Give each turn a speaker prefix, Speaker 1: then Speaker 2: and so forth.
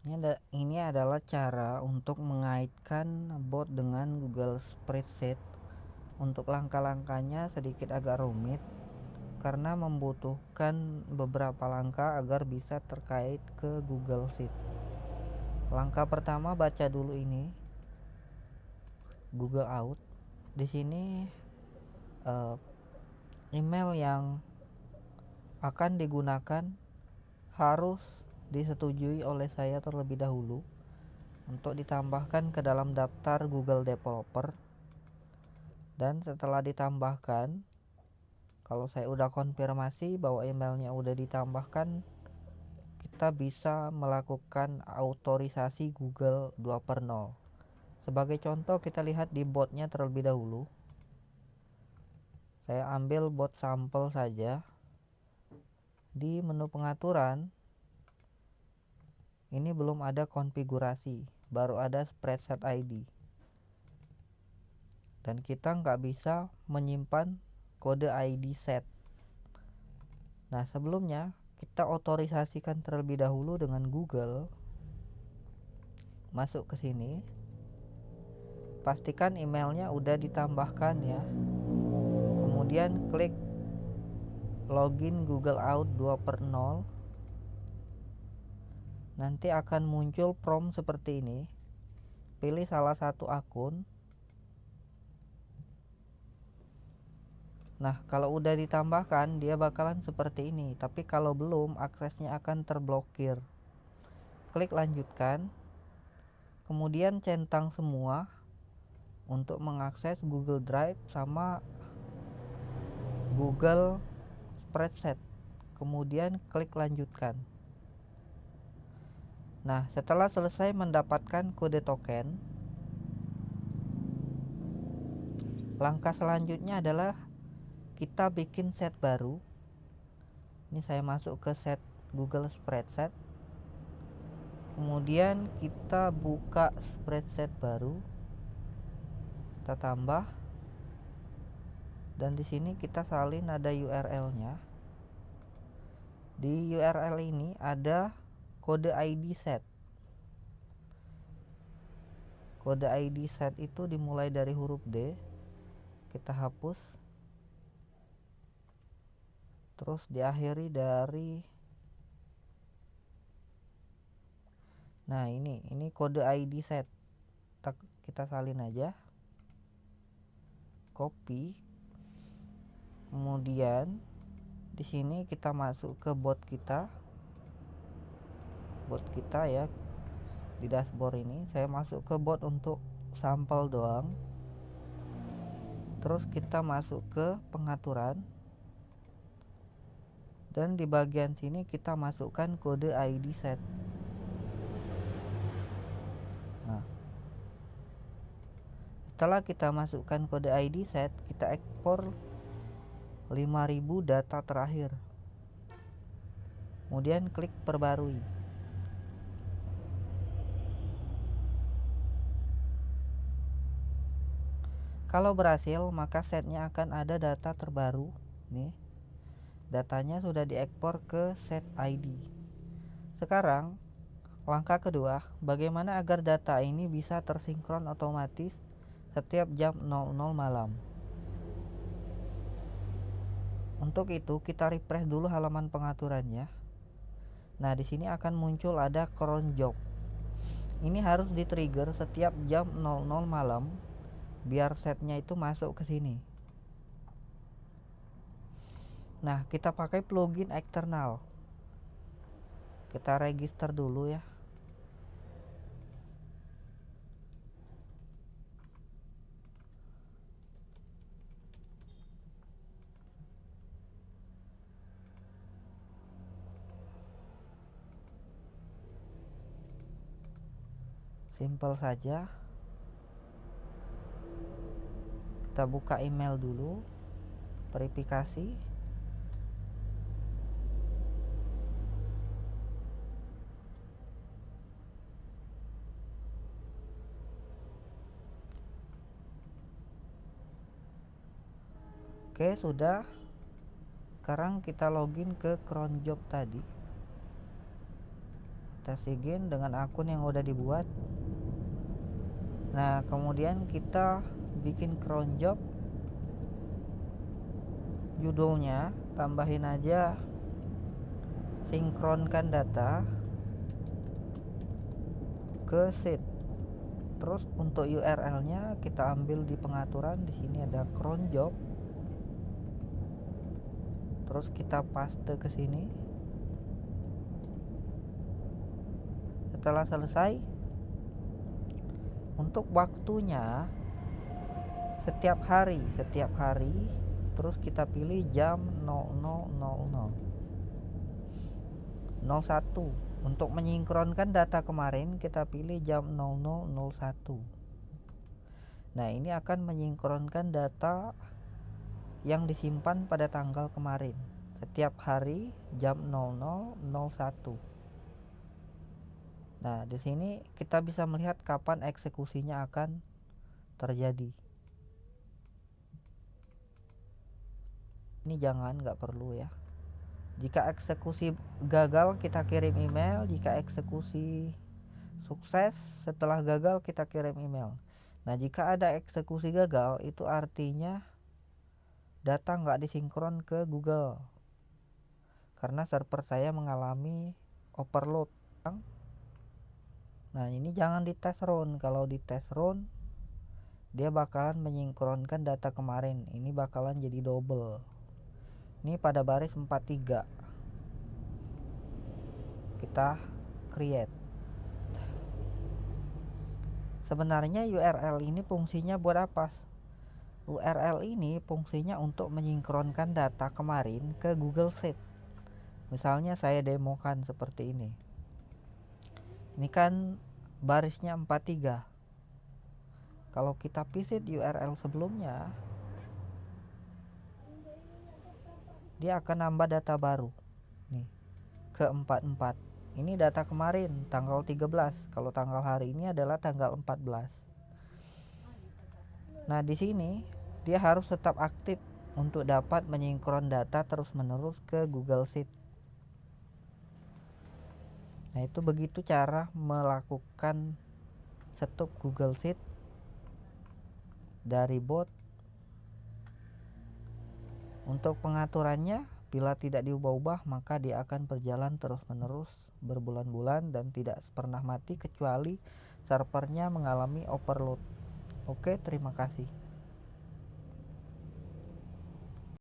Speaker 1: Ini adalah cara untuk mengaitkan bot dengan Google Spreadsheet. Untuk langkah-langkahnya sedikit agak rumit karena membutuhkan beberapa langkah agar bisa terkait ke Google Sheet. Langkah pertama, baca dulu ini Google Out. Di sini email yang akan digunakan harus disetujui oleh saya terlebih dahulu untuk ditambahkan ke dalam daftar Google Developer. Dan setelah ditambahkan, kalau saya udah konfirmasi bahwa emailnya udah ditambahkan, kita bisa melakukan autorisasi Google 2.0. Sebagai contoh, kita lihat di botnya terlebih dahulu. Saya ambil bot sampel saja. Di menu pengaturan, ini belum ada konfigurasi, baru ada Spreadsheet ID. Dan kita nggak bisa menyimpan kode ID set. Nah, sebelumnya kita otorisasikan terlebih dahulu dengan Google. Masuk ke sini. Pastikan emailnya udah ditambahkan ya. Kemudian klik login Google Out 2.0. Nanti akan muncul prompt seperti ini. Pilih salah satu akun. Nah, kalau udah ditambahkan dia bakalan seperti ini. Tapi kalau belum, aksesnya akan terblokir. Klik lanjutkan. Kemudian centang semua untuk mengakses Google Drive sama Google Spreadsheet. Kemudian klik lanjutkan. Nah, setelah selesai mendapatkan kode token, langkah selanjutnya adalah kita bikin set baru. Ini saya masuk ke set Google Spreadsheet. Kemudian kita buka spreadsheet baru. Kita tambah. Dan di sini kita salin ada URL-nya. Di URL ini ada kode ID set. Kode ID set itu dimulai dari huruf D. Kita hapus. Terus diakhiri dari, nah ini kode ID set. Kita salin aja. Copy. Kemudian di sini kita masuk ke bot kita. Bot kita ya. Di dashboard ini saya masuk ke bot untuk sampel doang. Terus kita masuk ke pengaturan. Dan di bagian sini kita masukkan kode ID set. Nah, setelah kita masukkan kode ID set, kita ekspor 5000 data terakhir. Kemudian klik perbarui. Kalau berhasil, maka setnya akan ada data terbaru. Nih, datanya sudah diekspor ke set ID. Sekarang, langkah kedua, bagaimana agar data ini bisa tersinkron otomatis setiap jam 00 malam. Untuk itu kita refresh dulu halaman pengaturannya. Nah, di sini akan muncul ada cron job. Ini harus di-trigger setiap jam 00 malam biar setnya itu masuk ke sini. Nah, kita pakai plugin eksternal. Kita register dulu ya. Simple saja. Kita buka email dulu, verifikasi. Oke, sudah. Sekarang kita login ke cron job tadi. kita sign dengan akun yang udah dibuat. Nah, kemudian kita bikin cron job, judulnya tambahin aja sinkronkan data ke sheet. Terus untuk URL-nya kita ambil di pengaturan, di sini ada cron job. Terus kita paste ke sini. Setelah selesai, untuk waktunya setiap hari, terus kita pilih jam 00.00 01. Untuk menyinkronkan data kemarin kita pilih jam 00.01. Nah, ini akan menyinkronkan data yang disimpan pada tanggal kemarin setiap hari jam 00.01. Nah, di sini kita bisa melihat kapan eksekusinya akan terjadi. Ini nggak perlu ya. Jika eksekusi gagal kita kirim email, jika eksekusi sukses setelah gagal kita kirim email. Nah, jika ada eksekusi gagal itu artinya data nggak disinkron ke Google karena server saya mengalami overload. Nah, ini jangan di test run. Kalau di test run dia bakalan menyinkronkan data kemarin, ini bakalan jadi double. Ini pada baris 43 kita create. Sebenarnya URL ini fungsinya buat apa? URL ini fungsinya untuk menyinkronkan data kemarin ke Google Sheet. Misalnya saya demokan seperti ini. Ini kan barisnya 43. Kalau kita visit URL sebelumnya, dia akan nambah data baru. Nih, ke 44. Ini data kemarin tanggal 13. Kalau tanggal hari ini adalah tanggal 14. Nah, di sini dia harus tetap aktif untuk dapat menyinkron data terus-menerus ke Google Sheet. Nah, itu begitu cara melakukan stop Google Sheet dari bot. Untuk pengaturannya, bila tidak diubah-ubah maka dia akan berjalan terus-menerus berbulan-bulan dan tidak pernah mati kecuali servernya mengalami overload. Oke, terima kasih.